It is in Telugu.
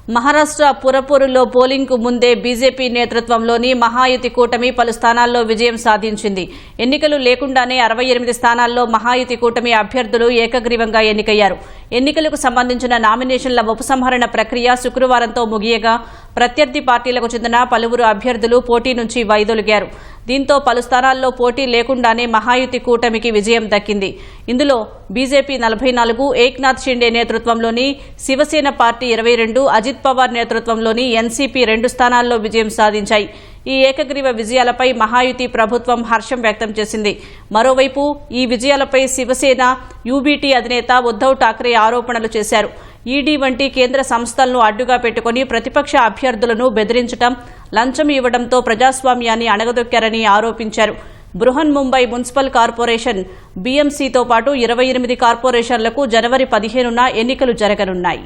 మహారాష్ట్ర పురపూరులో పోలింగ్కు ముందే బీజేపీ నేతృత్వంలోని మహాయుతి కూటమి పలు స్థానాల్లో విజయం సాధించింది. ఎన్నికలు లేకుండానే 68 స్థానాల్లో మహాయుతి కూటమి అభ్యర్థులు ఏకగ్రీవంగా ఎన్నికయ్యారు. ఎన్నికలకు సంబంధించిన నామినేషన్ల ఉపసంహరణ ప్రక్రియ శుక్రవారంతో ముగియగా ప్రత్యర్థి పార్టీలకు చెందిన పలువురు అభ్యర్థులు పోటీ నుంచి వైదొలిగారు. దీంతో పలు స్థానాల్లో పోటీ లేకుండానే మహాయుతి కూటమికి విజయం దక్కింది. ఇందులో బీజేపీ 44, ఏక్నాథ్ షిండే నేతృత్వంలోని శివసేన పార్టీ 22, అజిత్ పవార్ నేతృత్వంలోని ఎన్సీపీ 2 స్థానాల్లో విజయం సాధించాయి. ఈ ఏకగ్రీవ విజయాలపై మహాయుతి ప్రభుత్వం హర్షం వ్యక్తం చేసింది. మరోవైపు ఈ విజయాలపై శివసేన, యూబీటీ అధినేత ఉద్దవ్ ఠాక్రే ఆరోపణలు చేశారు. ఈడీ వంటి కేంద్ర సంస్థలను అడ్డుగా పెట్టుకుని ప్రతిపక్ష అభ్యర్థులను బెదిరించడం, లంచం ఇవ్వడంతో ప్రజాస్వామ్యాన్ని అణగదొక్కారని ఆరోపించారు. బృహన్ ముంబై మున్సిపల్ కార్పొరేషన్ బీఎంసీతో పాటు 28 కార్పొరేషన్లకు జనవరి 15న ఎన్నికలు జరగనున్నాయి.